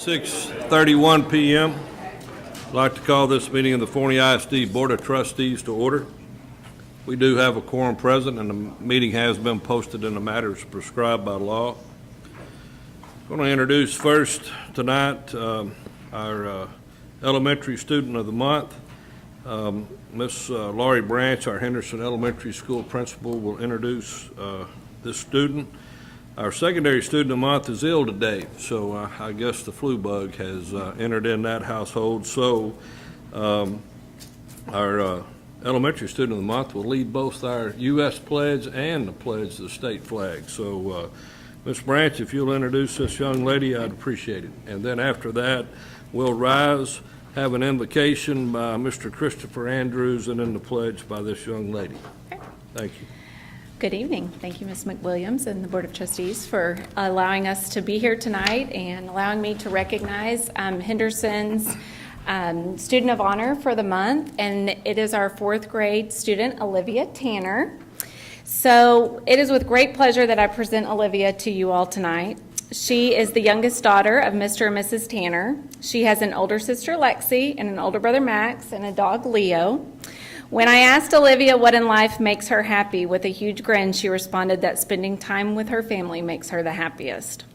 6:31 p.m. I'd like to call this meeting of the Forney ISD Board of Trustees to order. We do have a quorum present, and the meeting has been posted in the matters prescribed by law. I'm going to introduce first tonight our elementary student of the month. Miss Laurie Branch, our Henderson Elementary School principal, will introduce this student. Our secondary student of the month is ill today, so I guess the flu bug has entered in that household. So our elementary student of the month will lead both our U.S. pledge and the pledge to the state flag. So Ms. Branch, if you'll introduce this young lady, I'd appreciate it. And then after that, we'll rise, have an invocation by Mr. Christopher Andrews, and then the pledge by this young lady. Thank you. Good evening. Thank you, Ms. McWilliams and the Board of Trustees for allowing us to be here tonight and allowing me to recognize Henderson's Student of Honor for the month, and it is our fourth grade student, Olivia Tanner. So it is with great pleasure that I present Olivia to you all tonight. She is the youngest daughter of Mr. and Mrs. Tanner. She has an older sister, Lexi, and an older brother, Max, and a dog, Leo. When I asked Olivia what in life makes her happy, with a huge grin, she responded that spending time with her family makes her the happiest.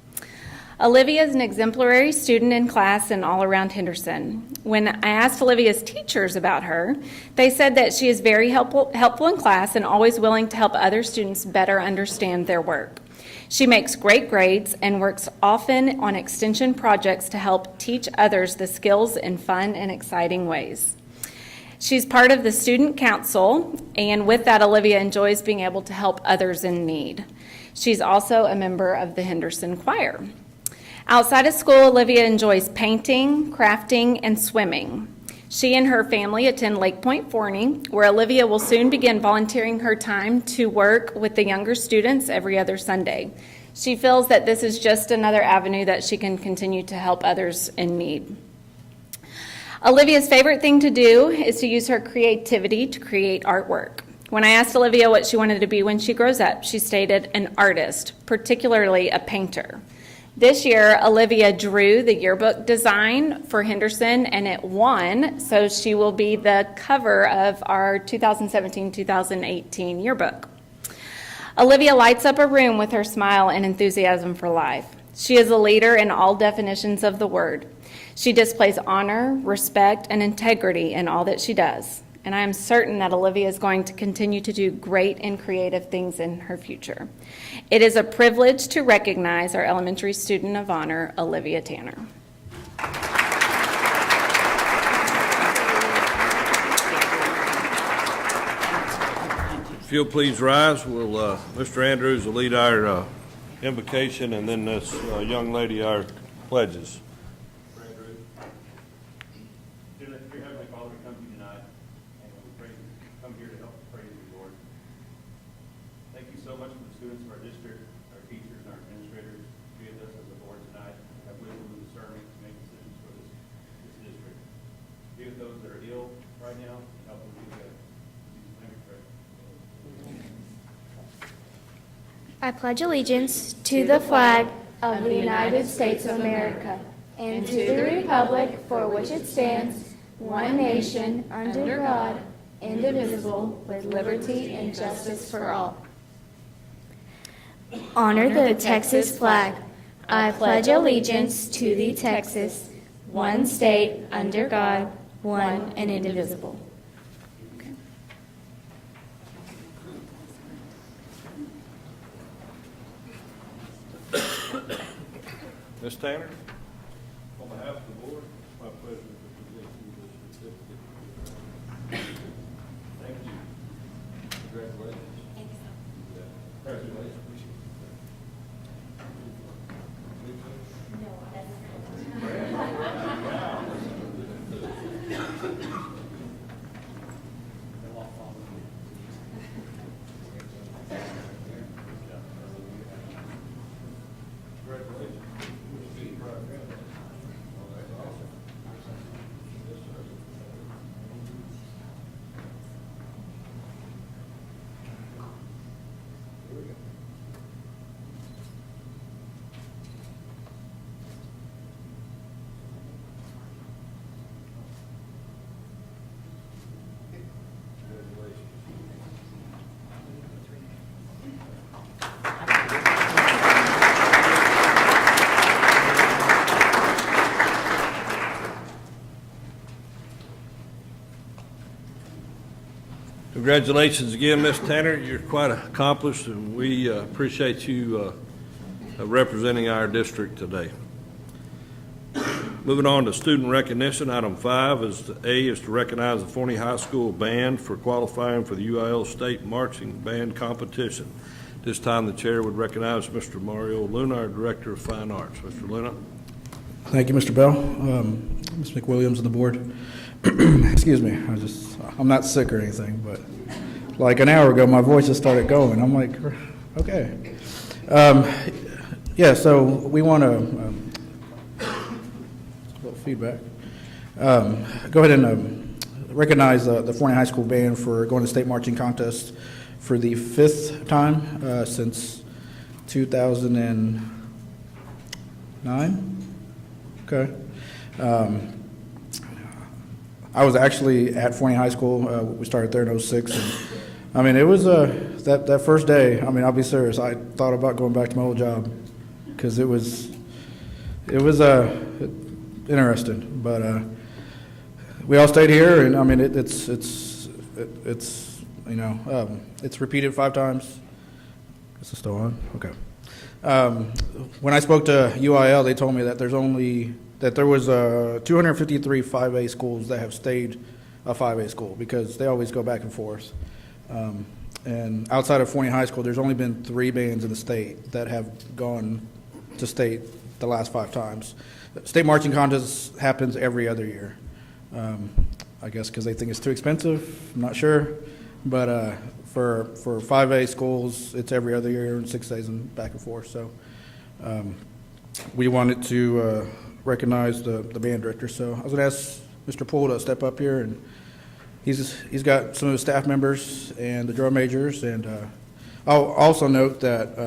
Olivia is an exemplary student in class and all around Henderson. When I asked Olivia's teachers about her, they said that she is very helpful in class and always willing to help other students better understand their work. She makes great grades and works often on extension projects to help teach others the skills in fun and exciting ways. She's part of the student council, and with that, Olivia enjoys being able to help others in need. She's also a member of the Henderson Choir. Outside of school, Olivia enjoys painting, crafting, and swimming. She and her family attend Lake Point Forney, where Olivia will soon begin volunteering her time to work with the younger students every other Sunday. She feels that this is just another avenue that she can continue to help others in need. Olivia's favorite thing to do is to use her creativity to create artwork. When I asked Olivia what she wanted to be when she grows up, she stated an artist, particularly a painter. This year, Olivia drew the yearbook design for Henderson, and it won, so she will be the cover of our 2017-2018 yearbook. Olivia lights up a room with her smile and enthusiasm for life. She is a leader in all definitions of the word. She displays honor, respect, and integrity in all that she does. And I am certain that Olivia is going to continue to do great and creative things in her future. It is a privilege to recognize our elementary student of honor, Olivia Tanner. If you'll please rise, Mr. Andrews will lead our invocation, and then this young lady our pledges. I pledge allegiance to the flag of the United States of America and to the republic for which it stands, one nation, under God, indivisible, with liberty and justice for all. Honor the Texas flag. I pledge allegiance to the Texas, one state, under God, one and indivisible. Ms. Tanner, on behalf of the board, it's my pleasure to present you this certificate. Thank you. Congratulations. Thank you. Congratulations. Congratulations. Congratulations again, Ms. Tanner. You're quite accomplished, and we appreciate you representing our district today. Moving on to student recognition, item 5 is to recognize the Forney High School band for qualifying for the UIL State Marching Band Competition. This time, the chair would recognize Mr. Mario Luna, our Director of Fine Arts. Mr. Luna. Thank you, Mr. Bell. Ms. McWilliams and the board. Excuse me. I'm not sick or anything, but like an hour ago, my voice just started going. I'm like, okay. Yeah, so we want to, a little feedback. Go ahead and recognize the Forney High School band for going to state marching contest for the 5th time since 2009. Okay. I was actually at Forney High School. We started there in 06. And, I mean, it was that first day. I mean, I'll be serious. I thought about going back to my old job because it was interesting. But we all stayed here, and I mean, it's you know, it's repeated 5 times. Is it still on? Okay. When I spoke to UIL, they told me that there was 253 5A schools that have stayed a 5A school because they always go back and forth. And outside of Forney High School, there's only been 3 bands in the state that have gone to state the last 5 times. State marching contest happens every other year. I guess because they think it's too expensive. I'm not sure, but for 5A schools, it's every other year and 6 days and back and forth. So we wanted to recognize the band director. So I was going to ask Mr. Poole to step up here, and he's got some of the staff members and the drum majors. And I'll also note that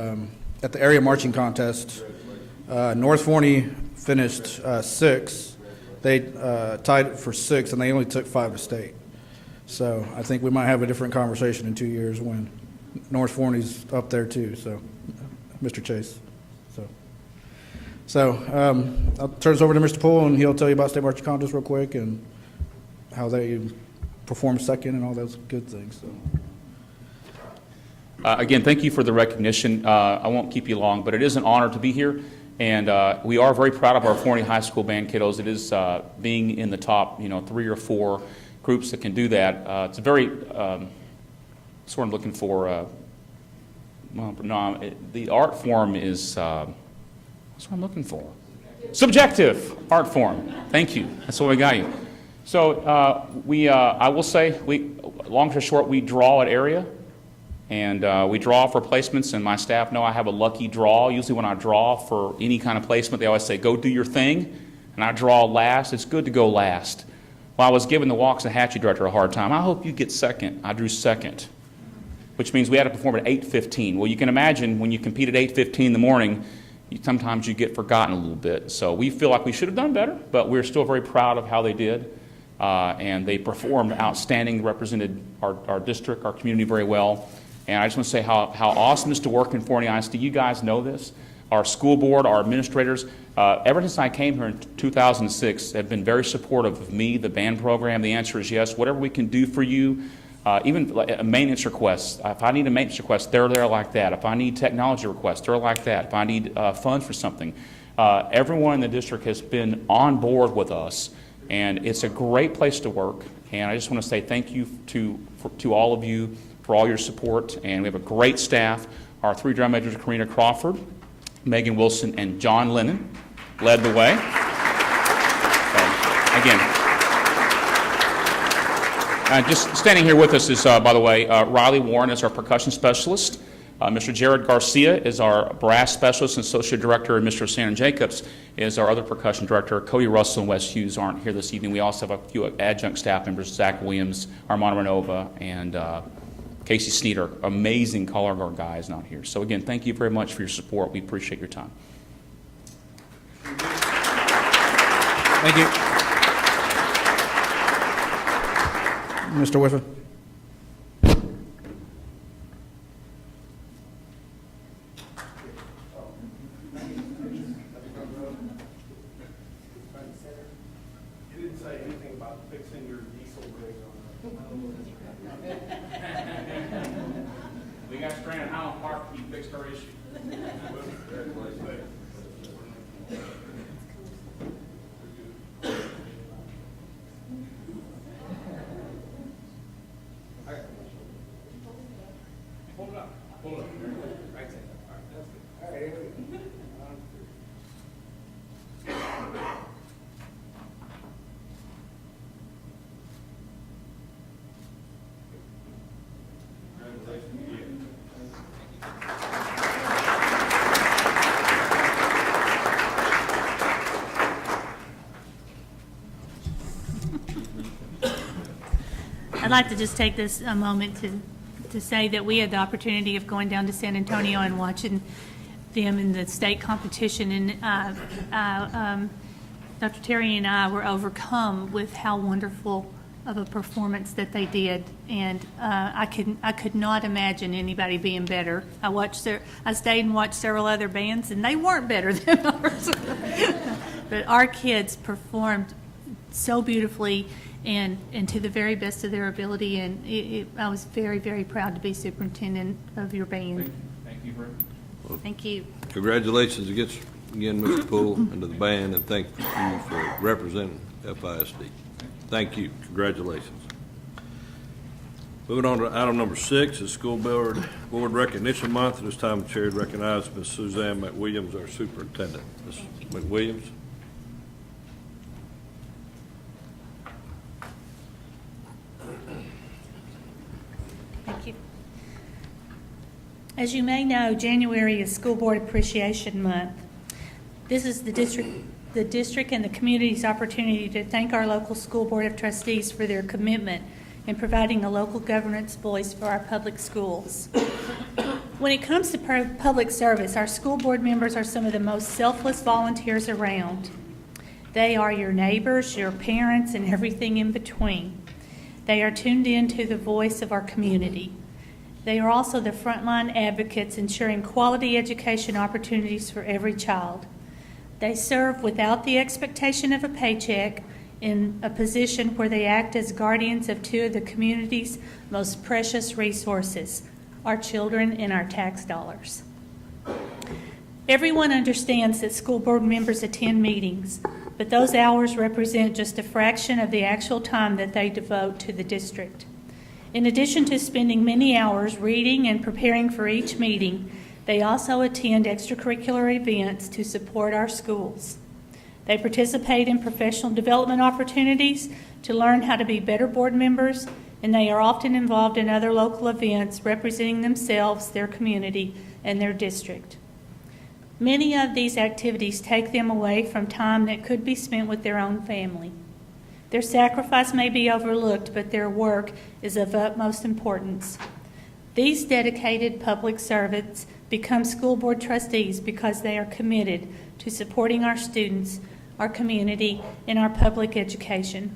at the area marching contest, North Forney finished 6th. They tied for 6th, and they only took 5 to state. So I think we might have a different conversation in 2 years when North Forney's up there too. So, Mr. Chase. So I'll turn this over to Mr. Poole, and he'll tell you about state marching contest real quick and how they performed second and all those good things. So. Again, thank you for the recognition. I won't keep you long, but it is an honor to be here. And we are very proud of our Forney High School band kiddos. It is being in the top, 3 or 4 groups that can do that. It's a very sort of looking for. The art form is that's what I'm looking for. Subjective art form. Thank you. That's what we got you. So I will say, long or short, we draw at area. And we draw for placements, and my staff know I have a lucky draw. Usually when I draw for any kind of placement, they always say, go do your thing. And I draw last. It's good to go last. Well, I was giving the Waxahachie director a hard time. I hope you get second. I drew second, which means we had to perform at 8:15. Well, you can imagine when you compete at 8:15 in the morning, sometimes you get forgotten a little bit. So we feel like we should have done better, but we're still very proud of how they did. And they performed outstanding, represented our district, our community very well. And I just want to say how awesome it is to work in Forney ISD. You guys know this. Our school board, our administrators, ever since I came here in 2006, have been very supportive of me, the band program. The answer is yes. Whatever we can do for you, even a maintenance request. If I need a maintenance request, they're there like that. If I need technology requests, they're like that. If I need funds for something. Everyone in the district has been on board with us, and it's a great place to work. And I just want to say thank you to all of you for all your support, and we have a great staff. Our 3 drum majors, Karina Crawford, Megan Wilson, and John Lennon, led the way. Again, just standing here with us is, by the way, Riley Warren is our percussion specialist. Mr. Jared Garcia is our brass specialist and associate director, and Mr. Sandon Jacobs is our other percussion director. Cody Russell and Wes Hughes aren't here this evening. We also have a few adjunct staff members, Zach Williams, Armando Renova, and Casey Sneeder, amazing color guard guy, is not here. So again, thank you very much for your support. We appreciate your time. Thank you. Mr. Whiffen. You didn't say anything about fixing your diesel rig on Strand and Highland Park, you fixed our issue. Hold it up. Hold it up. Right there. All right, that's good. All right, here we go. I'd like to just take this a moment to say that we had the opportunity of going down to San Antonio and watching them in the state competition, and Dr. Terry and I were overcome with how wonderful of a performance that they did, and I could not imagine anybody being better. I stayed and watched several other bands, and they weren't better than ours. But our kids performed so beautifully and to the very best of their ability, and I was very, very proud to be superintendent of your band. Thank you, Brent. Thank you. Congratulations again, Mr. Poole, and to the band, and thank you for representing FISD. Thank you. Congratulations. Moving on to item number 6 is School Board Recognition Month. At this time, the chair would recognize Ms. Suzanne McWilliams, our superintendent. Ms. McWilliams. Thank you. As you may know, January is School Board Appreciation Month. This is the district and the community's opportunity to thank our local school board of trustees for their commitment in providing a local governance voice for our public schools. When it comes to public service, our school board members are some of the most selfless volunteers around. They are your neighbors, your parents, and everything in between. They are tuned in to the voice of our community. They are also the frontline advocates ensuring quality education opportunities for every child. They serve without the expectation of a paycheck in a position where they act as guardians of two of the community's most precious resources, our children and our tax dollars. Everyone understands that school board members attend meetings, but those hours represent just a fraction of the actual time that they devote to the district. In addition to spending many hours reading and preparing for each meeting, they also attend extracurricular events to support our schools. They participate in professional development opportunities to learn how to be better board members, and they are often involved in other local events representing themselves, their community, and their district. Many of these activities take them away from time that could be spent with their own family. Their sacrifice may be overlooked, but their work is of utmost importance. These dedicated public servants become school board trustees because they are committed to supporting our students, our community, and our public education.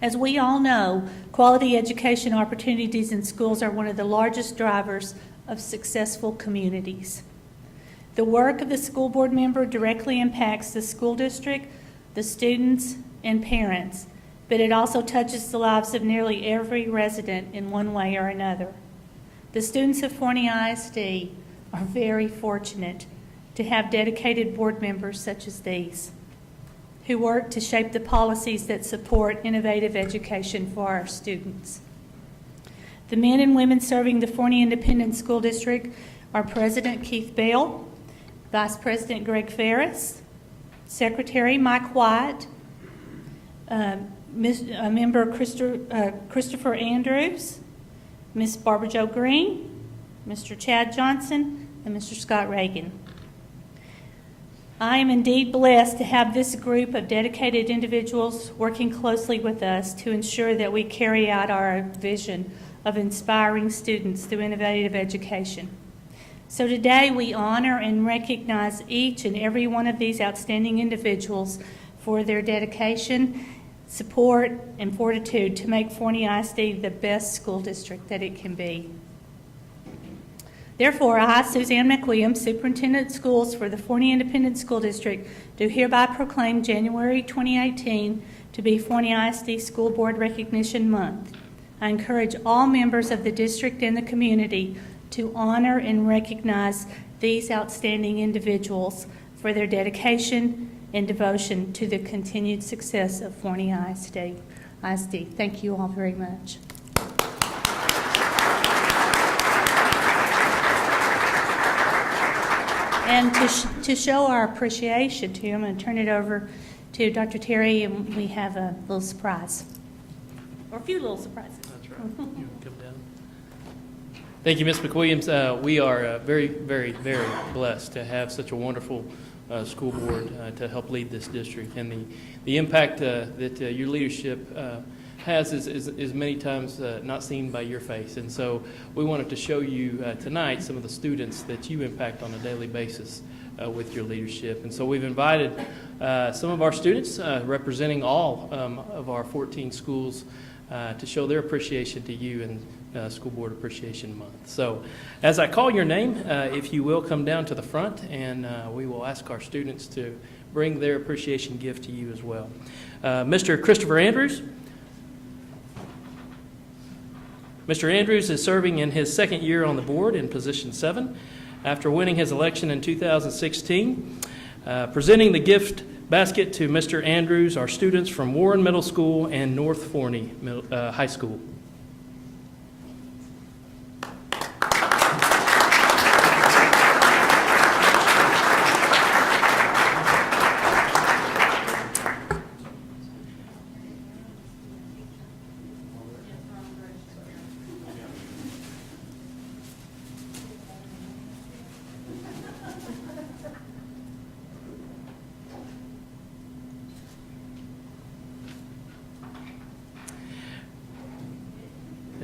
As we all know, quality education opportunities in schools are one of the largest drivers of successful communities. The work of the school board member directly impacts the school district, the students, and parents, but it also touches the lives of nearly every resident in one way or another. The students of Forney ISD are very fortunate to have dedicated board members such as these, who work to shape the policies that support innovative education for our students. The men and women serving the Forney Independent School District are President Keith Bell, Vice President Greg Ferris, Secretary Mike White, Member Christopher Andrews, Miss Barbara Jo Green, Mr. Chad Johnson, and Mr. Scott Reagan. I am indeed blessed to have this group of dedicated individuals working closely with us to ensure that we carry out our vision of inspiring students through innovative education. So today we honor and recognize each and every one of these outstanding individuals for their dedication, support, and fortitude to make Forney ISD the best school district that it can be. Therefore, I, Suzanne McWilliams, Superintendent of Schools for the Forney Independent School District, do hereby proclaim January 2018 to be Forney ISD School Board Recognition Month. I encourage all members of the district and the community to honor and recognize these outstanding individuals for their dedication and devotion to the continued success of Forney ISD. Thank you all very much. And to show our appreciation to you, I'm going to turn it over to Dr. Terry, and we have a little surprise, or a few little surprises. That's right. You can come down. Thank you, Ms. McWilliams. We are very, very, very blessed to have such a wonderful school board to help lead this district. And the impact that your leadership has is many times not seen by your face. And so we wanted to show you tonight some of the students that you impact on a daily basis with your leadership. And so we've invited some of our students representing all of our 14 schools to show their appreciation to you in School Board Appreciation Month. So as I call your name, if you will come down to the front, and we will ask our students to bring their appreciation gift to you as well. Mr. Christopher Andrews. Mr. Andrews is serving in his second year on the board in position 7 after winning his election in 2016. Presenting the gift basket to Mr. Andrews are students from Warren Middle School and North Forney High School.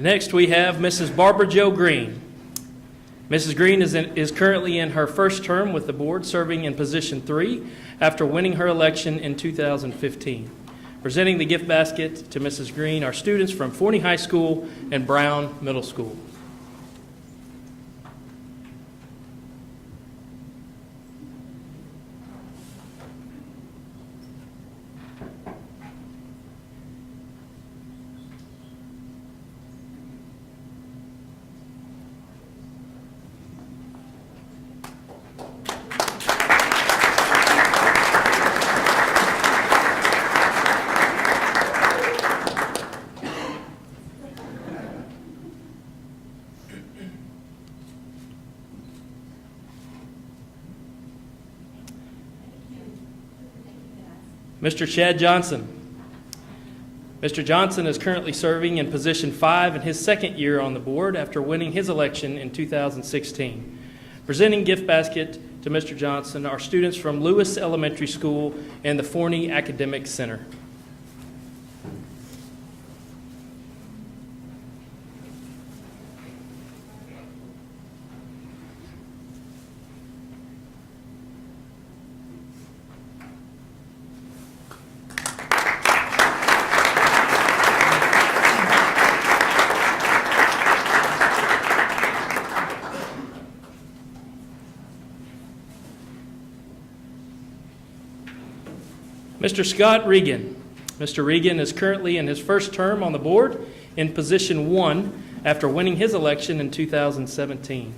Next, we have Mrs. Barbara Jo Green. Mrs. Green is currently in her first term with the board, serving in position 3 after winning her election in 2015. Presenting the gift basket to Mrs. Green are students from Forney High School and Brown Middle School. Mr. Chad Johnson. Mr. Johnson is currently serving in position 5 in his second year on the board after winning his election in 2016. Presenting gift basket to Mr. Johnson are students from Lewis Elementary School and the Forney Academic Center. Mr. Scott Regan. Mr. Regan is currently in his first term on the board in position 1 after winning his election in 2017.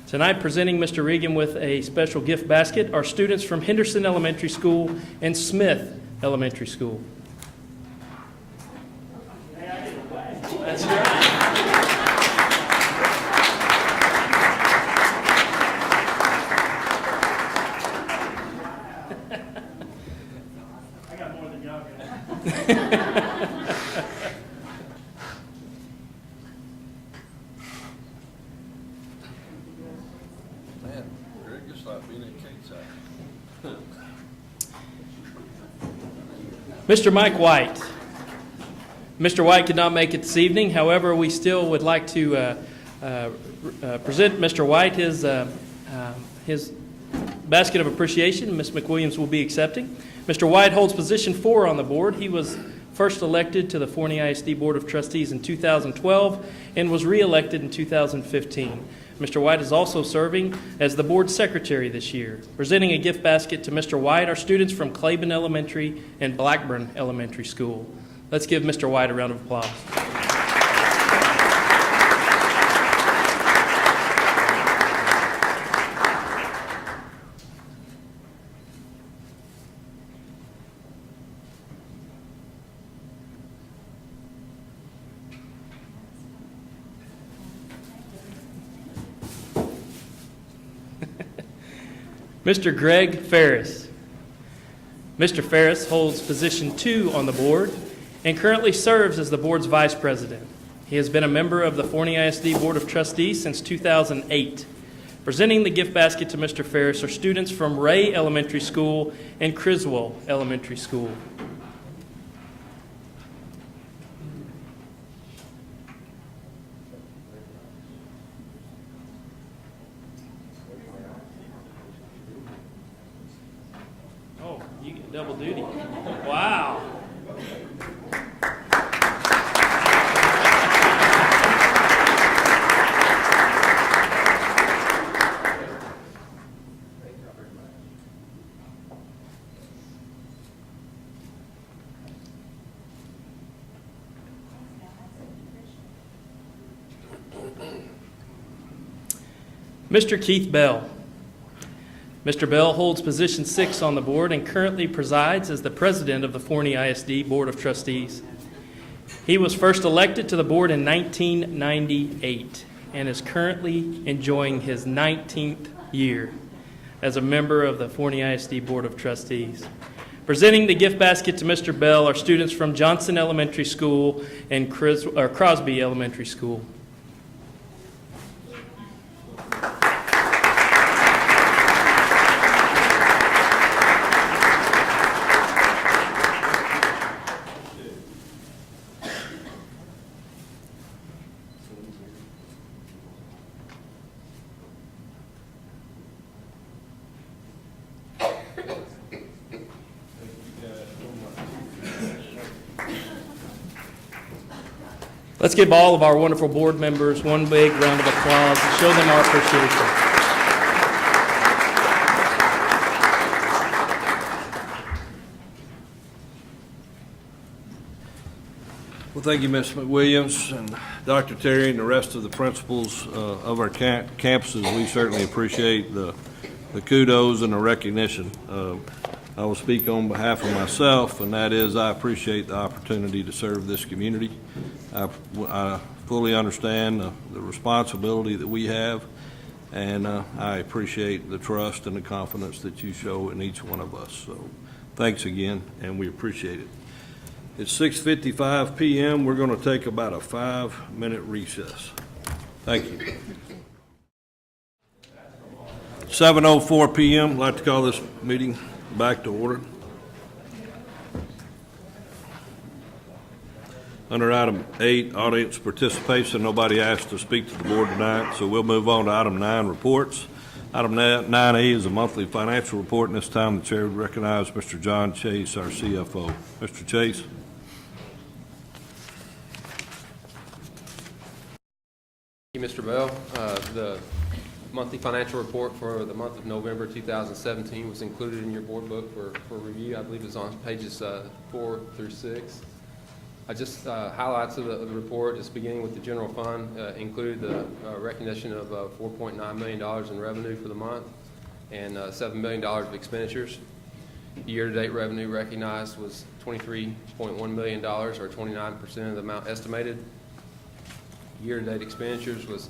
Tonight, presenting Mr. Regan with a special gift basket are students from Henderson Elementary School and Smith Elementary School. That's right. Man, Greg, just like being at Kate's house. Mr. Mike White. Mr. White could not make it this evening. However, we still would like to present Mr. White his basket of appreciation. Ms. McWilliams will be accepting. Mr. White holds position 4 on the board. He was first elected to the Forney ISD Board of Trustees in 2012 and was re-elected in 2015. Mr. White is also serving as the board secretary this year. Presenting a gift basket to Mr. White are students from Claiborne Elementary and Blackburn Elementary School. Let's give Mr. White a round of applause. Mr. Greg Ferris. Mr. Ferris holds position 2 on the board and currently serves as the board's vice president. He has been a member of the Forney ISD Board of Trustees since 2008. Presenting the gift basket to Mr. Ferris are students from Ray Elementary School and Criswell Elementary School. Oh, you get double duty. Wow. Mr. Keith Bell. Mr. Bell holds position 6 on the board and currently presides as the president of the Forney ISD Board of Trustees. He was first elected to the board in 1998 and is currently enjoying his 19th year as a member of the Forney ISD Board of Trustees. Presenting the gift basket to Mr. Bell are students from Johnson Elementary School and Crosby Elementary School. Let's give all of our wonderful board members one big round of applause to show them our appreciation. Well, thank you, Ms. McWilliams and Dr. Terry and the rest of the principals of our campuses. We certainly appreciate the kudos and the recognition. I will speak on behalf of myself, and that is I appreciate the opportunity to serve this community. I fully understand the responsibility that we have, and I appreciate the trust and the confidence that you show in each one of us. So thanks again, and we appreciate it. It's 6:55 p.m. We're going to take about a 5-minute recess. Thank you. 7:04 p.m. I'd like to call this meeting back to order. Under item 8, audience participation, nobody asked to speak to the board tonight, so we'll move on to item 9, reports. Item 9A is a monthly financial report, and this time the chair would recognize Mr. John Chase, our CFO. Mr. Chase. Thank you, Mr. Bell. The monthly financial report for the month of November 2017 was included in your board book for review. I believe it's on pages 4 through 6. I just highlights of the report, just beginning with the general fund, included the recognition of $4.9 million in revenue for the month and $7 million of expenditures. Year-to-date revenue recognized was $23.1 million, or 29% of the amount estimated. Year-to-date expenditures was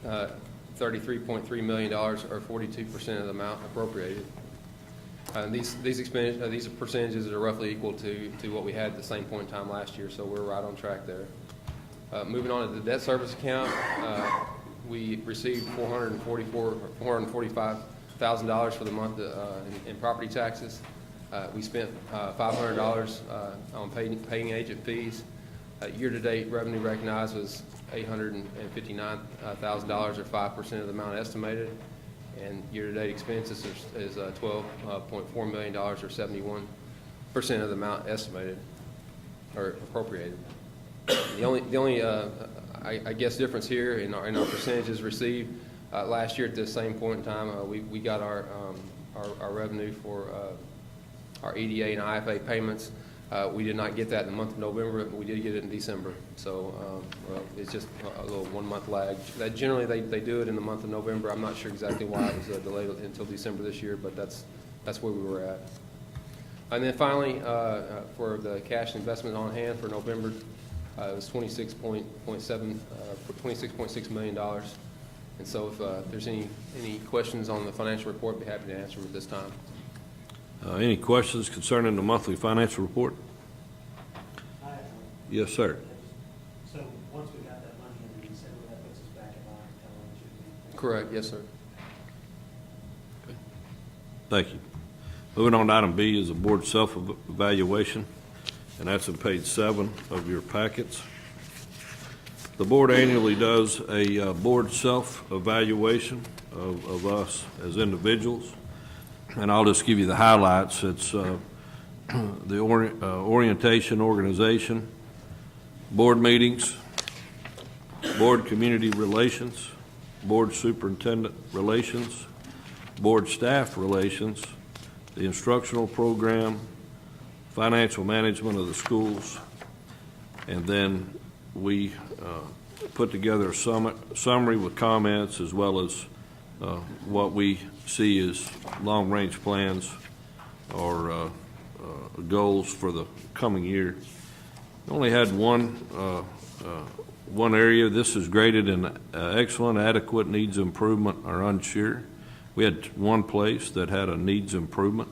$33.3 million, or 42% of the amount appropriated. These percentages are roughly equal to what we had at the same point in time last year, so we're right on track there. Moving on to the debt service account, we received $445,000 for the month in property taxes. We spent $500 on paying agent fees. Year-to-date revenue recognized was $859,000, or 5% of the amount estimated. And year-to-date expenses is $12.4 million, or 71% of the amount estimated or appropriated. The only I guess difference here in our percentages received last year at this same point in time, we got our revenue for our EDA and IFA payments We did not get that in the month of November, but we did get it in December. So well, it's just a little 1 month lag. Generally, they do it in the month of November. I'm not sure exactly why it was delayed until December this year, but that's where we were at. And then finally, for the cash investment on hand for November, it was $26.6 million. And so if there's any questions on the financial report, I'd be happy to answer them at this time. Any questions concerning the monthly financial report? Yes, sir. So once we got that money in December, that puts us back in line, kind of what you think? Correct, yes, sir. Thank you. Moving on to item B is a board self-evaluation, and that's on page 7 of your packets. The board annually does a board self-evaluation of us as individuals, and I'll just give you the highlights. It's the orientation organization, board meetings, board community relations, board superintendent relations, board staff relations, the instructional program, financial management of the schools, and then we put together a summary with comments as well as what we see as long-range plans or goals for the coming year. We only had one area. This is graded in excellent, adequate, needs improvement, or unsure. We had one place that had a needs improvement,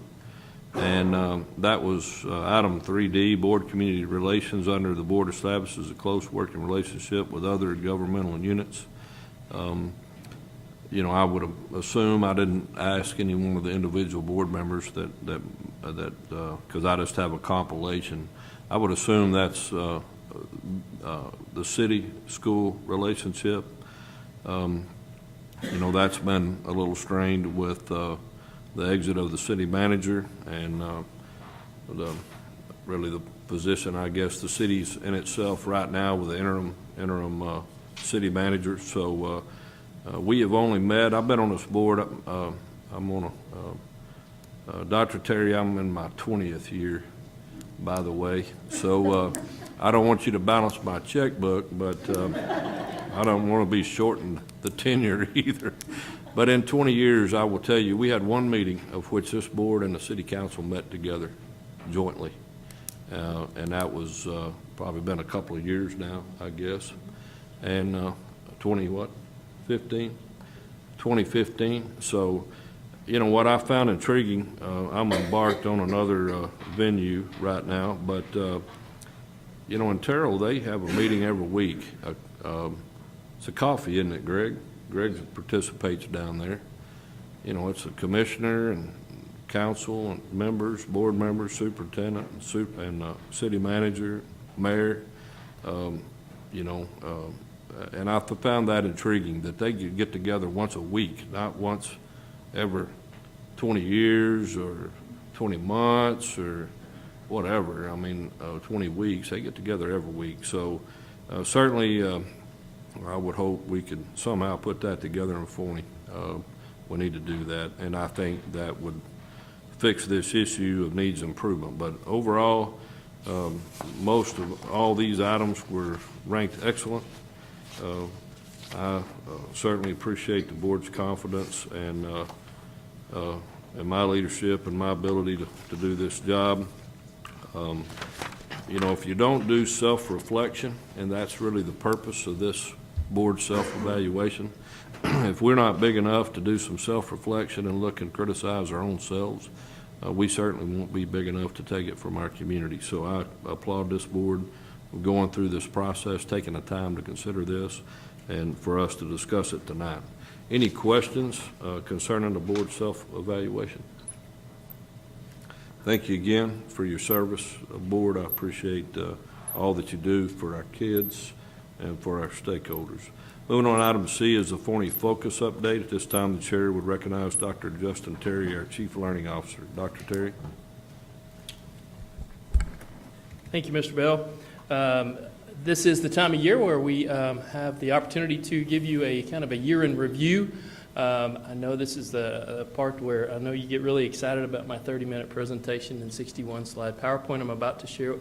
and that was item 3D, board community relations. Under the board establishes a close working relationship with other governmental units. You know, I would assume, I didn't ask any one of the individual board members that because I just have a compilation. I would assume that's the city-school relationship. You know, that's been a little strained with the exit of the city manager and really the position, I guess, the city's in itself right now with the interim city manager. So we have only met, I've been on this board, I'm on Dr. Terry, I'm in my 20th year, by the way. So I don't want you to balance my checkbook, but I don't want to be shortened the tenure either. But in 20 years, I will tell you, we had one meeting of which this board and the city council met together jointly. And that was probably been a couple of years now, I guess. And 2015. So, you know, what I found intriguing, I'm embarked on another venue right now, but, you know, in Terrell, they have a meeting every week. It's a coffee, isn't it, Greg? Greg participates down there. You know, it's a commissioner and council and members, board members, superintendent, and city manager, mayor, you know, and I found that intriguing that they could get together once a week, not once every 20 years or 20 months or whatever. I mean, 20 weeks, they get together every week. So certainly I would hope we could somehow put that together in 40. We need to do that, and I think that would fix this issue of needs improvement. But overall, most of all these items were ranked excellent. I certainly appreciate the board's confidence and my leadership and my ability to do this job. You know, if you don't do self-reflection, and that's really the purpose of this board self-evaluation, if we're not big enough to do some self-reflection and look and criticize our own selves, we certainly won't be big enough to take it from our community. So I applaud this board for going through this process, taking the time to consider this, and for us to discuss it tonight. Any questions concerning the board self-evaluation? Thank you again for your service, board. I appreciate all that you do for our kids and for our stakeholders. Moving on, item C is the Forney Focus Update. At this time, the chair would recognize Dr. Justin Terry, our Chief Learning Officer. Dr. Terry. Thank you, Mr. Bell. This is the time of year where we have the opportunity to give you a kind of a year in review I know this is the part where I know you get really excited about my 30-minute presentation and 61-slide PowerPoint I'm about to share.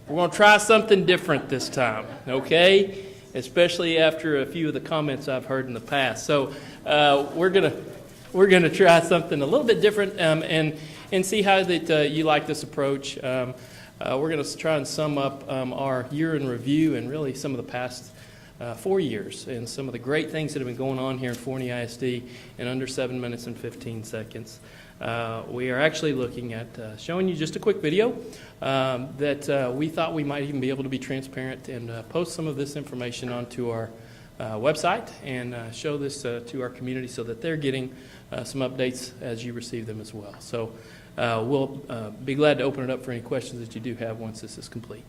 We're going to try something different this time, okay? Especially after a few of the comments I've heard in the past. So we're gonna try something a little bit different and see how that you like this approach. We're going to try and sum up our year in review and really some of the past 4 years and some of the great things that have been going on here in Forney ISD in under 7 minutes and 15 seconds. We are actually looking at showing you just a quick video that we thought we might even be able to be transparent and post some of this information onto our website and show this to our community so that they're getting some updates as you receive them as well. So we'll be glad to open it up for any questions that you do have once this is complete.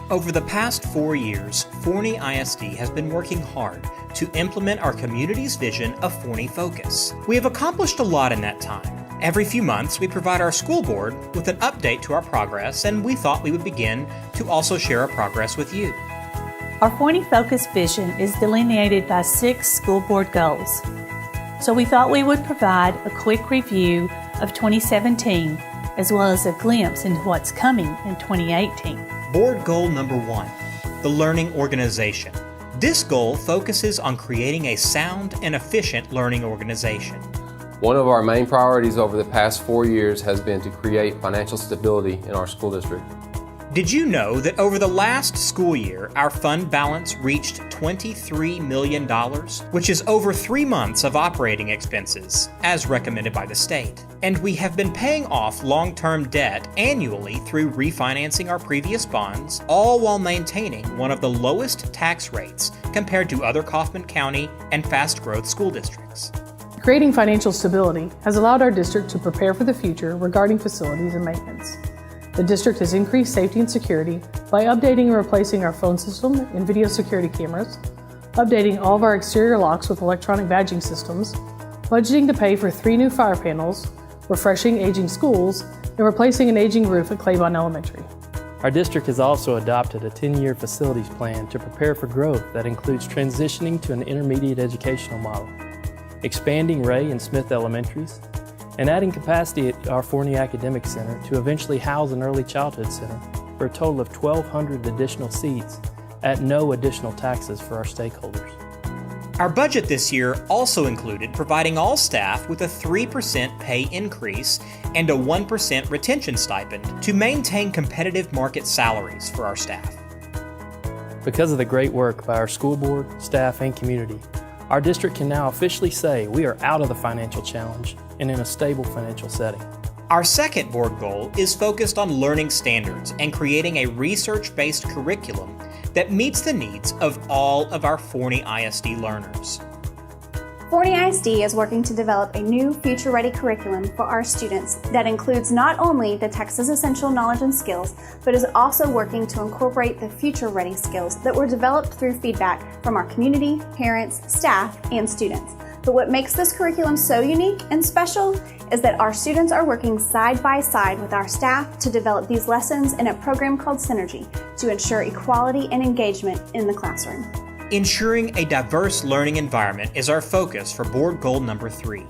Over the past 4 years, Forney ISD has been working hard to implement our community's vision of Forney Focus. We have accomplished a lot in that time. Every few months, we provide our school board with an update to our progress, and we thought we would begin to also share our progress with you. Our Forney Focus vision is delineated by 6 school board goals. So we thought we would provide a quick review of 2017, as well as a glimpse into what's coming in 2018. Board goal number 1, the learning organization. This goal focuses on creating a sound and efficient learning organization. One of our main priorities over the past 4 years has been to create financial stability in our school district. Did you know that over the last school year, our fund balance reached $23 million, which is over 3 months of operating expenses, as recommended by the state? And we have been paying off long-term debt annually through refinancing our previous bonds, all while maintaining one of the lowest tax rates compared to other Kaufman County and fast-growth school districts. Creating financial stability has allowed our district to prepare for the future regarding facilities and maintenance. The district has increased safety and security by updating and replacing our phone system and video security cameras, updating all of our exterior locks with electronic badging systems, budgeting to pay for 3 new fire panels, refreshing aging schools, and replacing an aging roof at Claiborne Elementary. Our district has also adopted a 10-year facilities plan to prepare for growth that includes transitioning to an intermediate educational model, expanding Ray and Smith Elementaries, and adding capacity at our Forney Academic Center to eventually house an early childhood center for a total of 1,200 additional seats at no additional taxes for our stakeholders. Our budget this year also included providing all staff with a 3% pay increase and a 1% retention stipend to maintain competitive market salaries for our staff. Because of the great work by our school board, staff, and community, our district can now officially say we are out of the financial challenge and in a stable financial setting. Our second board goal is focused on learning standards and creating a research-based curriculum that meets the needs of all of our Forney ISD learners. Forney ISD is working to develop a new future-ready curriculum for our students that includes not only the Texas Essential Knowledge and Skills, but is also working to incorporate the future-ready skills that were developed through feedback from our community, parents, staff, and students. But what makes this curriculum so unique and special is that our students are working side by side with our staff to develop these lessons in a program called Synergy to ensure equality and engagement in the classroom. Ensuring a diverse learning environment is our focus for board goal number 3.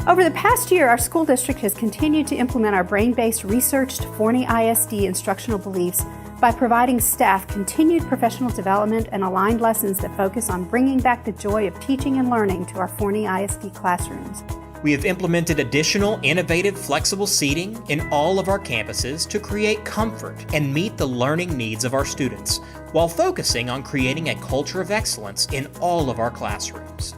Over the past year, our school district has continued to implement our brain-based researched Forney ISD instructional beliefs by providing staff continued professional development and aligned lessons that focus on bringing back the joy of teaching and learning to our Forney ISD classrooms. We have implemented additional innovative flexible seating in all of our campuses to create comfort and meet the learning needs of our students, while focusing on creating a culture of excellence in all of our classrooms.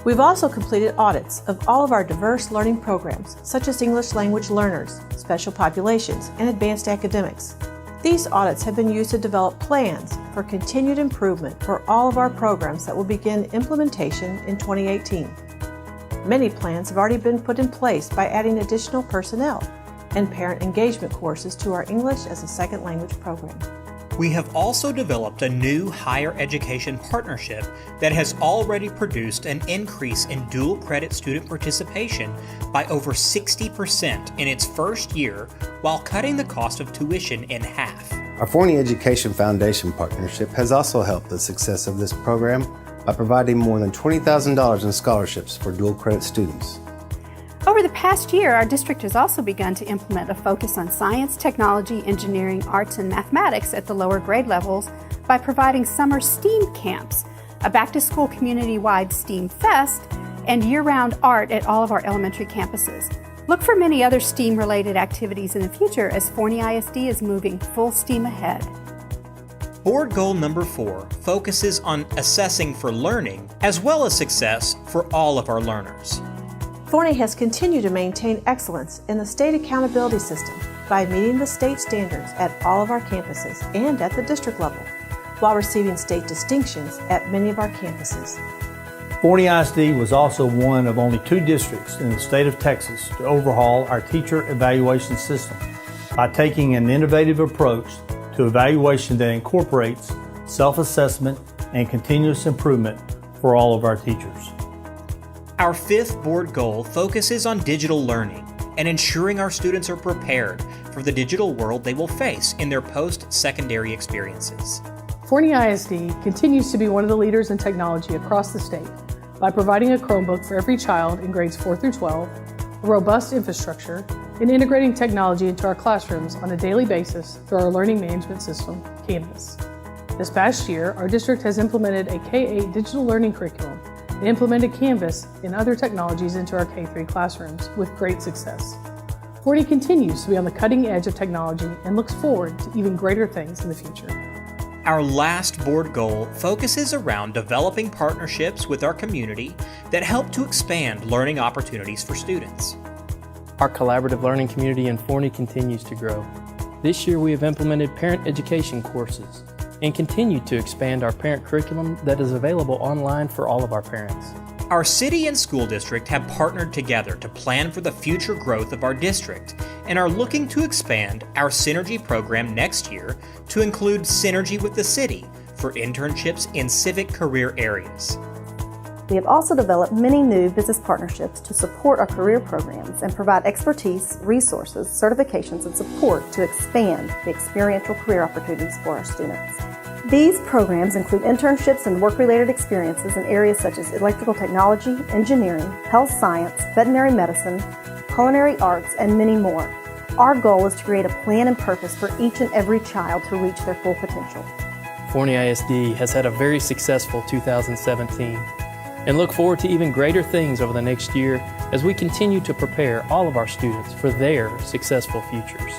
We've also completed audits of all of our diverse learning programs, such as English language learners, special populations, and advanced academics. These audits have been used to develop plans for continued improvement for all of our programs that will begin implementation in 2018. Many plans have already been put in place by adding additional personnel and parent engagement courses to our English as a Second Language program. We have also developed a new higher education partnership that has already produced an increase in dual credit student participation by over 60% in its first year, while cutting the cost of tuition in half. Our Forney Education Foundation partnership has also helped the success of this program by providing more than $20,000 in scholarships for dual credit students. Over the past year, our district has also begun to implement a focus on science, technology, engineering, arts, and mathematics at the lower grade levels by providing summer STEAM camps, a back-to-school community-wide STEAM fest, and year-round art at all of our elementary campuses. Look for many other STEAM-related activities in the future as Forney ISD is moving full steam ahead. Board goal number 4 focuses on assessing for learning as well as success for all of our learners. Forney has continued to maintain excellence in the state accountability system by meeting the state standards at all of our campuses and at the district level, while receiving state distinctions at many of our campuses. Forney ISD was also one of only 2 districts in the state of Texas to overhaul our teacher evaluation system by taking an innovative approach to evaluation that incorporates self-assessment and continuous improvement for all of our teachers. Our 5th board goal focuses on digital learning and ensuring our students are prepared for the digital world they will face in their post-secondary experiences. Forney ISD continues to be one of the leaders in technology across the state by providing a Chromebook for every child in grades 4 through 12, a robust infrastructure, and integrating technology into our classrooms on a daily basis through our learning management system, Canvas. This past year, our district has implemented a K-8 digital learning curriculum and implemented Canvas and other technologies into our K-3 classrooms with great success. Forney continues to be on the cutting edge of technology and looks forward to even greater things in the future. Our last board goal focuses around developing partnerships with our community that help to expand learning opportunities for students. Our collaborative learning community in Forney continues to grow. This year we have implemented parent education courses and continue to expand our parent curriculum that is available online for all of our parents. Our city and school district have partnered together to plan for the future growth of our district and are looking to expand our Synergy program next year to include Synergy with the City for internships in civic career areas. We have also developed many new business partnerships to support our career programs and provide expertise, resources, certifications, and support to expand the experiential career opportunities for our students. These programs include internships and work-related experiences in areas such as electrical technology, engineering, health science, veterinary medicine, culinary arts, and many more. Our goal is to create a plan and purpose for each and every child to reach their full potential. Forney ISD has had a very successful 2017 and look forward to even greater things over the next year as we continue to prepare all of our students for their successful futures.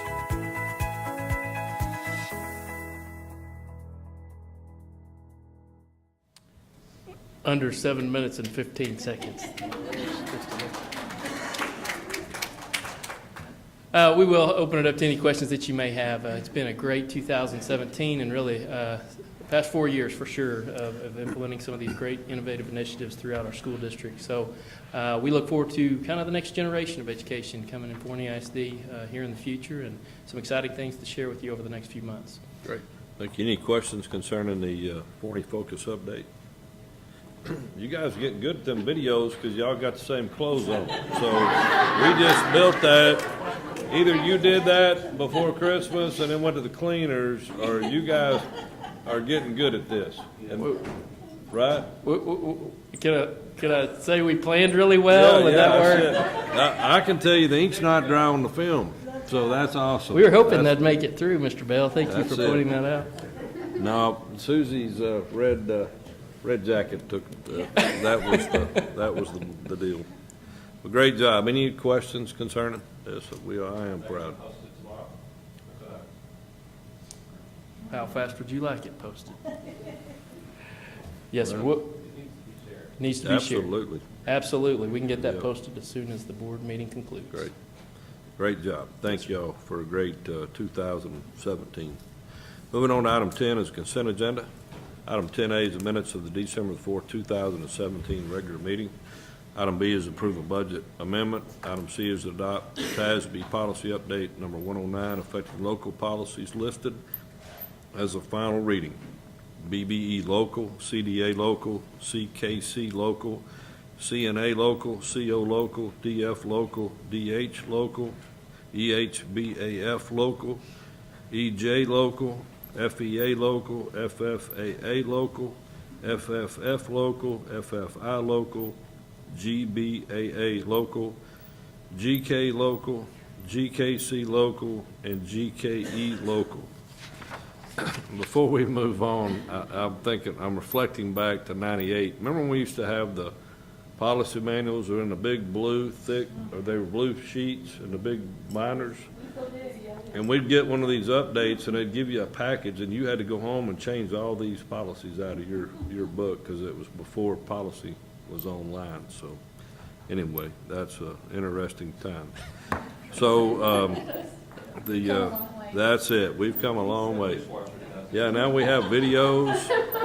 Under 7 minutes and 15 seconds. We will open it up to any questions that you may have. It's been a great 2017 and really the past 4 years for sure of implementing some of these great innovative initiatives throughout our school district. So we look forward to kind of the next generation of education coming in Forney ISD here in the future and some exciting things to share with you over the next few months. Great. Thank you. Any questions concerning the Forney Focus update? You guys are getting good at them videos because y'all got the same clothes on. So we just built that. Either you did that before Christmas and then went to the cleaners, or you guys are getting good at this. And, right? Can I say we planned really well? Would that work? I can tell you the ink's not dry on the film, so that's awesome. We were hoping that'd make it through, Mr. Bell. Thank you for pointing that out. No, Susie's red jacket took that was the deal. Well, great job. Any questions concerning this? I am proud. How fast would you like it posted? Yes, sir. Needs to be shared. Absolutely. Absolutely. We can get that posted as soon as the board meeting concludes. Great. Great job. Thank y'all for a great 2017. Moving on to item 10 is consent agenda. Item 10A is the minutes of the December 4th, 2017 regular meeting. Item B is approve a budget amendment. Item C is adopt TASB policy update number 109 affecting local policies listed as a final reading. BBE local, CDA local, CKC local, CNA local, CO local, DF local, DH local, EHBAF local, EJ local, FEA local, FFAA local, FFF local, FFI local, GBAA local, GK local, GKC local, and GKE local. Before we move on, I'm reflecting back to '98. Remember when we used to have the policy manuals were in the big blue, thick, or they were blue sheets and the big binders? And we'd get one of these updates, and they'd give you a package, and you had to go home and change all these policies out of your book, because it was before policy was online. So anyway, that's an interesting time. So that's it. We've come a long way. Yeah, now we have videos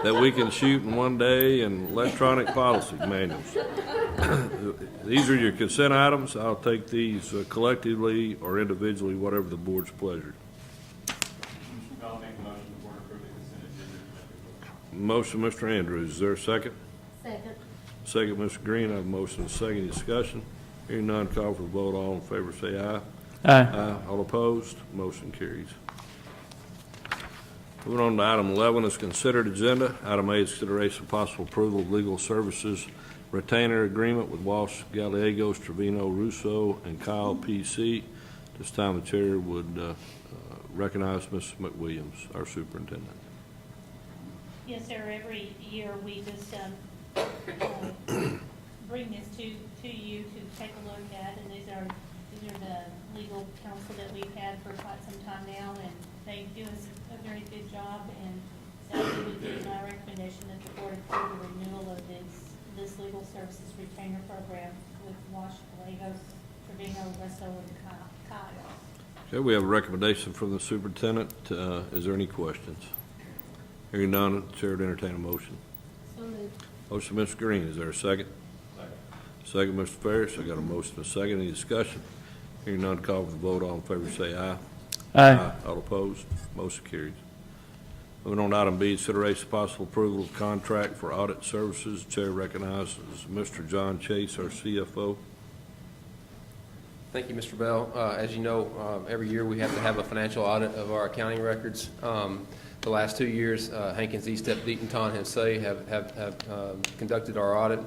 that we can shoot in one day and electronic policy manuals. These are your consent items. I'll take these collectively or individually, whatever the board's pleasure. I'll make a motion the board approve the consent agenda. Motion, Mr. Andrews. Is there a second? Second. Second, Mr. Green. I have a motion and a second. Discussion. Hearing none, call for the vote. All in favor say aye. Aye. All opposed? Motion carries. Moving on to item 11 is considered agenda. Item A is consideration of possible approval of legal services retainer agreement with Walsh, Gallegos, Trevino, Russo, and Kyle PC. This time the chair would recognize Ms. McWilliams, our superintendent. Yes, sir. Every year we just bring this to you to take a look at, and these are the legal counsel that we've had for quite some time now, and they do us a very good job, and so it would be my recommendation that the board approve the renewal of this legal services retainer program with Wash, Gallegos, Trevino, Russo, and Kyle. Okay, we have a recommendation from the superintendent. Is there any questions? Hearing none, the chair would entertain a motion. So moved. Motion, Mr. Green. Is there a second? Second, Mr. Ferris. I got a motion and a second. Any discussion? Hearing none, call for the vote. All in favor say aye. Aye. All opposed? Motion carries. Moving on to item B, consideration of possible approval of contract for audit services. Chair recognizes Mr. John Chase, our CFO. Thank you, Mr. Bell. As you know, every year we have to have a financial audit of our accounting records. The last 2 years, Hankins, Estep, Deatonton, and Say have conducted our audit.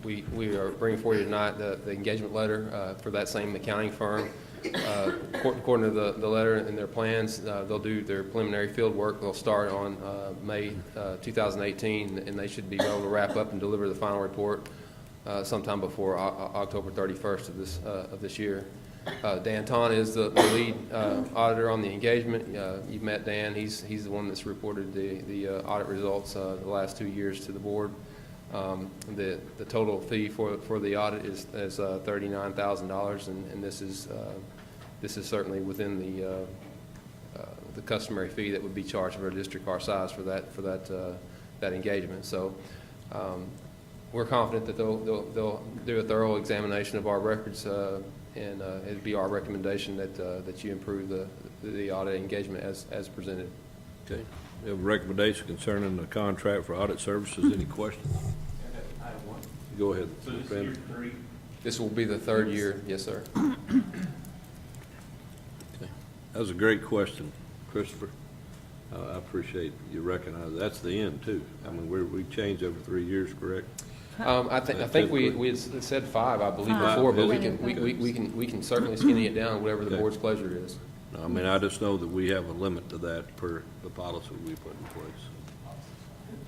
We are bringing forward tonight the engagement letter for that same accounting firm. According to the letter and their plans, they'll do their preliminary field work. They'll start on May 2018, and they should be able to wrap up and deliver the final report sometime before October 31st of this year. Dan Ton is the lead auditor on the engagement. You've met Dan. He's the one that's reported the audit results the last 2 years to the board. The total fee for the audit is $39,000, and this is certainly within the customary fee that would be charged for a district our size for that engagement. So we're confident that they'll do a thorough examination of our records, and it'd be our recommendation that you improve the audit engagement as presented. Okay. We have a recommendation concerning the contract for audit services. Any questions? I have one. Go ahead. So this is year 3? This will be the third year. Yes, sir. Okay. That was a great question, Christopher. I appreciate you recognize it. That's the end too. I mean, we change every 3 years, correct? I think we had said 5, I believe, before, but we can certainly skinny it down, whatever the board's pleasure is. No, I mean, I just know that we have a limit to that per the policy we put in place.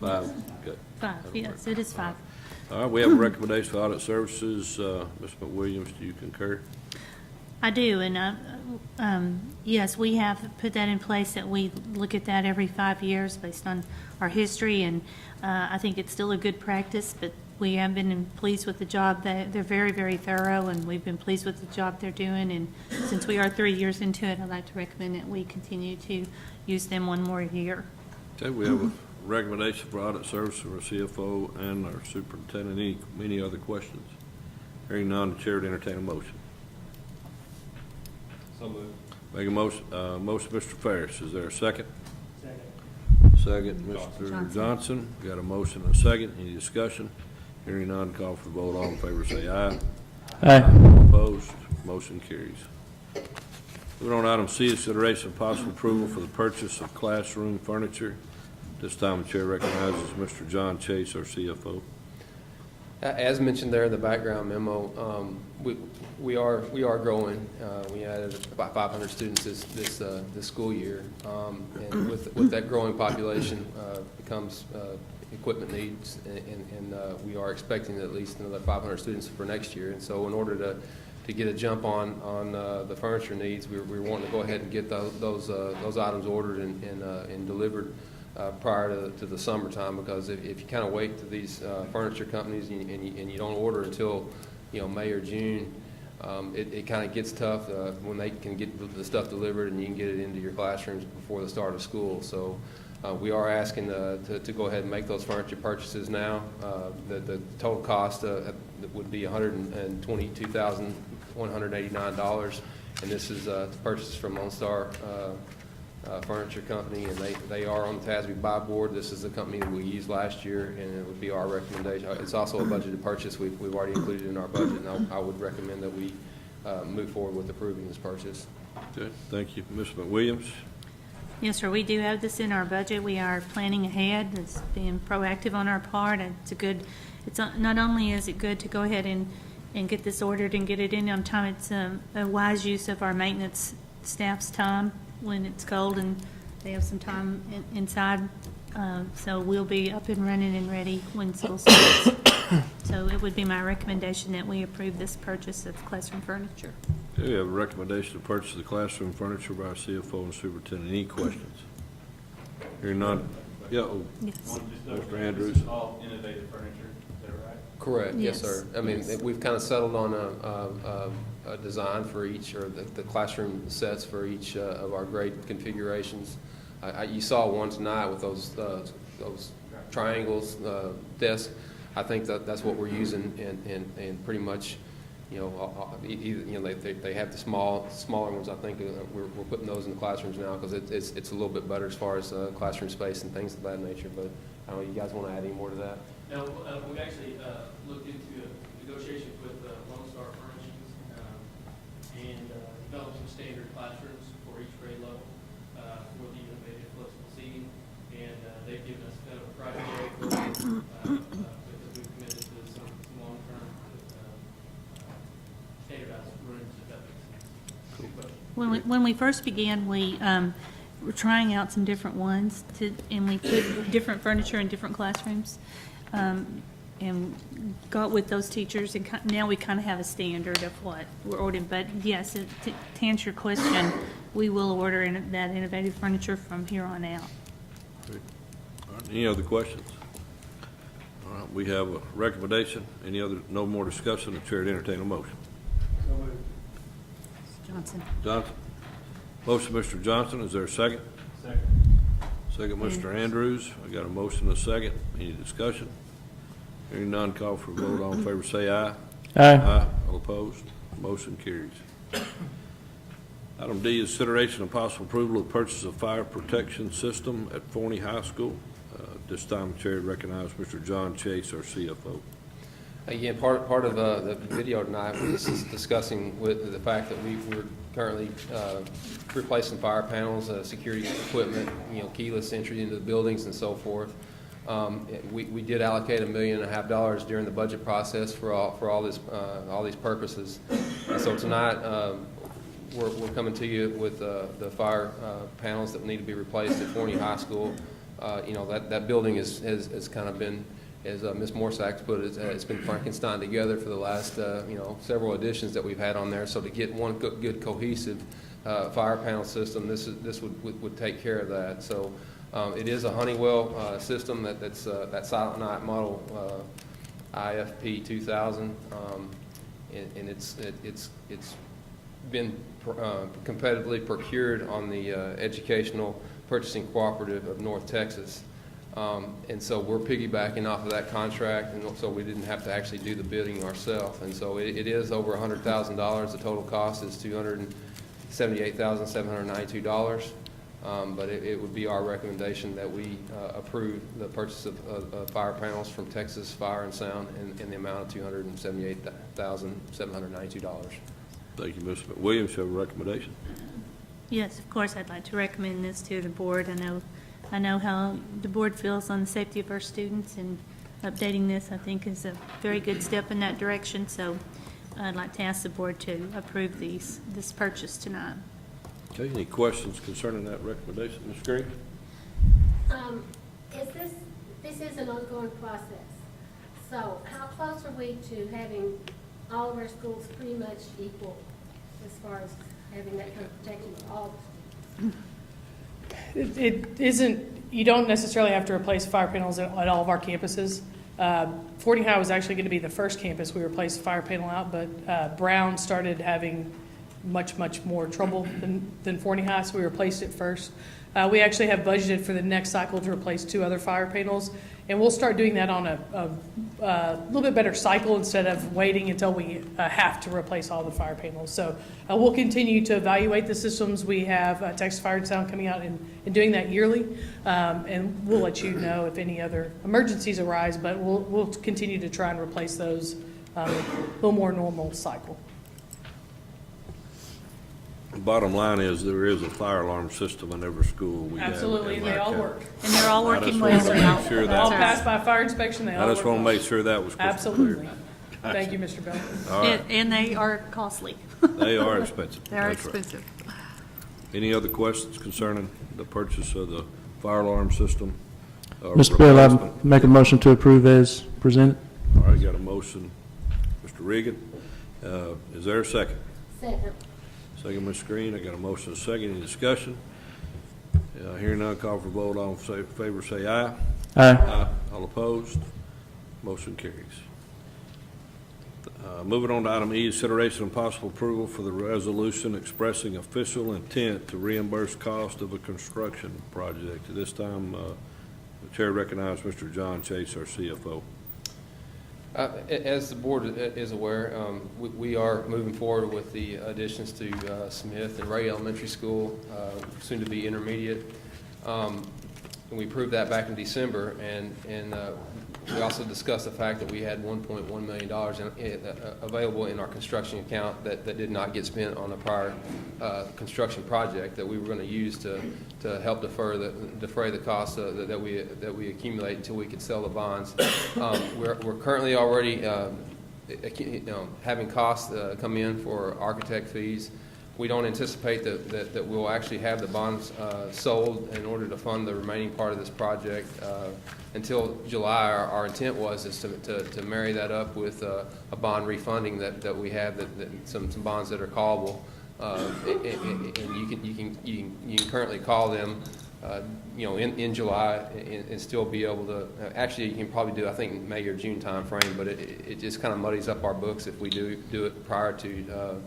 5, okay. 5, yes, it is 5. All right, we have a recommendation for audit services. Ms. McWilliams, do you concur? I do, and yes, we have put that in place, that we look at that every 5 years based on our history, and I think it's still a good practice, but we have been pleased with the job. They're very, very thorough, and we've been pleased with the job they're doing, and since we are 3 years into it, I'd like to recommend that we continue to use them one more year. Okay, we have a recommendation for audit service for our CFO and our superintendent. Any other questions? Hearing none, the chair would entertain a motion. So moved. Make a motion, Mr. Ferris. Is there a second? Second, Mr. Johnson. Got a motion and a second. Any discussion? Hearing none, call for the vote. All in favor say aye. Aye. All opposed? Motion carries. Moving on to item C, consideration of possible approval for the purchase of classroom furniture. This time, the chair recognizes Mr. John Chase, our CFO. As mentioned there in the background memo, we are growing. We added about 500 students this school year, and with that growing population becomes equipment needs, and we are expecting at least another 500 students for next year. And so, in order to get a jump on the furniture needs, we're wanting to go ahead and get those items ordered and delivered prior to the summertime, because if you kind of wait to these furniture companies and you don't order until May or June, it kind of gets tough when they can get the stuff delivered and you can get it into your classrooms before the start of school. So we are asking to go ahead and make those furniture purchases now. The total cost would be $122,189, and this is to purchase from Lone Star Furniture Company, and they are on the TASB buy board. This is the company that we used last year, and it would be our recommendation. It's also a budgeted purchase we've already included in our budget, and I would recommend that we move forward with approving this purchase. Okay, thank you. Ms. McWilliams? Yes, sir, we do have this in our budget. We are planning ahead. It's being proactive on our part, and not only is it good to go ahead and get this ordered and get it in on time, it's a wise use of our maintenance staff's time when it's cold and they have some time inside. So we'll be up and running and ready when school starts. So it would be my recommendation that we approve this purchase of classroom furniture. Okay, we have a recommendation to purchase the classroom furniture by our CFO and superintendent. Any questions? Hearing none. Yeah, Yes. Mr. Andrews. All innovative furniture, is that right? Correct, yes, Yes. sir. I mean, Yes. we've kind of settled on a design for each, or the classroom sets for each of our grade configurations. You saw one tonight with those triangles, desk. I think that's what we're using, and pretty much, they have the smaller ones. I think we're putting those in the classrooms now because it's a little bit better as far as classroom space and things of that nature. But I don't know, you guys want to add any more to that? No, we actually looked into negotiations with Lone Star Furnishings and developed some standard classrooms for each grade level for the innovative flexible seating, and they've given us kind of a price break because we've committed to some long-term standardized rooms, if that makes sense. When we first began, we were trying out some different ones, and we put different furniture in different classrooms, and got with those teachers, and now we kind of have a standard of what we're ordering. But yes, to answer your question, we will order that innovative furniture from here on out. Okay. All right, any other questions? All right, we have a recommendation. No more discussion. The chair to entertain a motion. Johnson. Johnson? Motion, Mr. Johnson. Is there a second? Second. Second, Mr. Andrews. I got a motion and a second. Any discussion? Hearing none, call for a vote. All in favor say aye. Aye. All opposed? Motion carries. Item D is consideration of possible approval of purchase of fire protection system at Forney High School. This time, the chair to recognize Mr. John Chase, our CFO. Again, part of the video tonight was discussing with the fact that we're currently replacing fire panels, security equipment, keyless entry into the buildings and so forth. We did allocate $1.5 million during the budget process for all these purposes. And so tonight, we're coming to you with the fire panels that need to be replaced at Forney High School. That building has kind of been, as Ms. Morsack put it, it's been Frankenstein together for the last several editions that we've had on there. So to get one good cohesive fire panel system, this would take care of that. So it is a Honeywell system that's that Silent Night model IFP 2000, and it's been competitively procured on the Educational Purchasing Cooperative of North Texas. And so we're piggybacking off of that contract, and so we didn't have to actually do the bidding ourselves. And so it is over $100,000. The total cost is $278,792. But it would be our recommendation that we approve the purchase of fire panels from Texas Fire and Sound in the amount of $278,792. Thank you, Mr. McWilliams. You have a recommendation? Yes, of course, I'd like to recommend this to the board. I know how the board feels on the safety of our students, and updating this, I think, is a very good step in that direction. So I'd like to ask the board to approve this purchase tonight. Okay, any questions concerning that recommendation? Ms. Green? This is an ongoing process. So how close are we to having all of our schools pretty much equal as far as having that kind of protection for all the schools? It isn't, you don't necessarily have to replace fire panels at all of our campuses. Fording High was actually going to be the first campus we replaced fire panel out, but Brown started having much more trouble than Fording High, so we replaced it first. We actually have budgeted for the next cycle to replace 2 other fire panels, and we'll start doing that on a little bit better cycle instead of waiting until we have to replace all the fire panels. So we'll continue to evaluate the systems. We have Texas Fire and Sound coming out and doing that yearly, and we'll let you know if any other emergencies arise, but we'll continue to try and replace those a little more normal cycle. Bottom line is, there is a fire alarm system in every school we have. Absolutely, and they all work. And they're all working well. I just want to make sure They all that, passed by fire inspection, they all I work just want to well. make sure that was crystal clear. Absolutely. Thank you, Mr. Bell. All right, And they are costly. they are expensive. They are That's right. expensive. Any other questions concerning the purchase of the fire alarm system? Mr. Bell, replacement? I make a motion to approve as presented. All right, got a motion, Mr. Regan. Is there a second? Second. Second, Ms. Green. I got a motion, and a second. Any discussion? Hearing none, call for vote. All in favor, say aye. Aye. All opposed? Motion carries. Moving on to item E, consideration and possible approval for the resolution expressing official intent to reimburse cost of a construction project. At this time, the chair recognizes Mr. John Chase, our CFO. As the board is aware, we are moving forward with the additions to Smith and Ray Elementary School, soon to be intermediate. And we approved that back in December, and we also discussed the fact that we had $1.1 million available in our construction account that did not get spent on a prior construction project that we were going to use to help defray the costs that we accumulate until we could sell the bonds. We're currently already having costs come in for architect fees. We don't anticipate that we'll actually have the bonds sold in order to fund the remaining part of this project until July. Our intent was to marry that up with a bond refunding that we have, some bonds that are callable, and you can currently call them in July and still be able to. Actually, you can probably do, I think, May or June time frame, but it just kind of muddies up our books if we do it prior to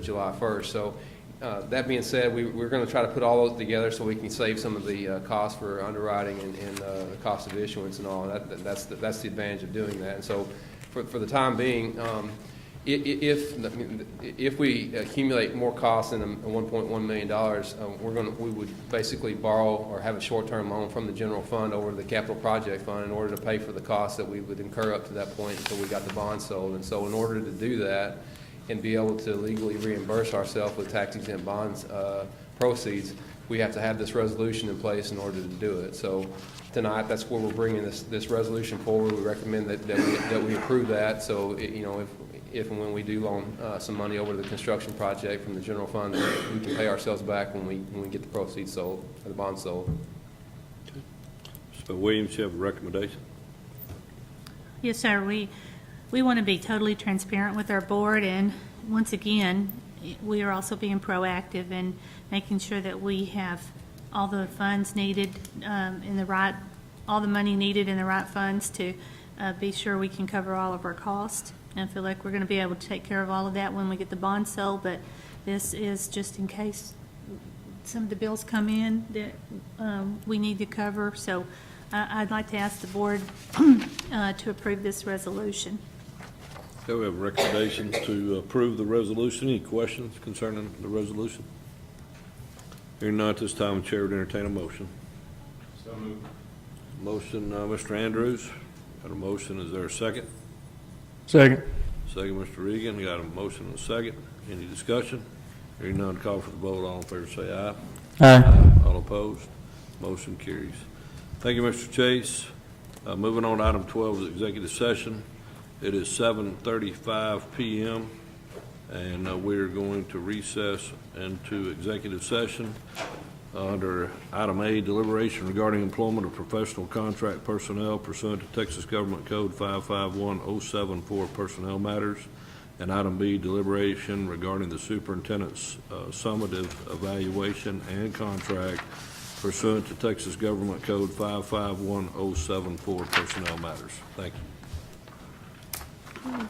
July 1st. So that being said, we're going to try to put all those together so we can save some of the costs for underwriting and the cost of issuance and all. That's the advantage of doing that. And so for the time being, if we accumulate more costs than $1.1 million, we would basically borrow or have a short-term loan from the general fund over to the capital project fund in order to pay for the costs that we would incur up to that point until we got the bond sold. And so in order to do that and be able to legally reimburse ourselves with tax-exempt bonds proceeds, we have to have this resolution in place in order to do it. So tonight, that's where we're bringing this resolution forward. We recommend that we approve that. So if and when we do loan some money over to the construction project from the general fund, we can pay ourselves back when we get the proceeds sold, or the bonds sold. So Williams, you have a recommendation? Yes, sir. We want to be totally transparent with our board, and once again, we are also being proactive in making sure that we have all the funds needed all the money needed in the right funds to be sure we can cover all of our costs. And I feel like we're going to be able to take care of all of that when we get the bond sold, but this is just in case some of the bills come in that we need to cover. So I'd like to ask the board to approve this resolution. Okay, we have a recommendation to approve the resolution. Any questions concerning the resolution? Hearing none at this time, the chair would entertain a motion. So moved. Motion, Mr. Andrews. Got a motion. Is there a second? Second. Second, Mr. Regan. Got a motion and a second. Any discussion? Hearing none, call for the vote. All in favor say aye. Aye. All opposed? Motion carries. Thank you, Mr. Chase. Moving on to item 12 is executive session. It is 7:35 p.m. and we're going to recess into executive session under item A, deliberation regarding employment of professional contract personnel pursuant to Texas Government Code 551074 personnel matters, and item B, deliberation regarding the superintendent's summative evaluation and contract pursuant to Texas Government Code 551074 personnel matters. Thank you.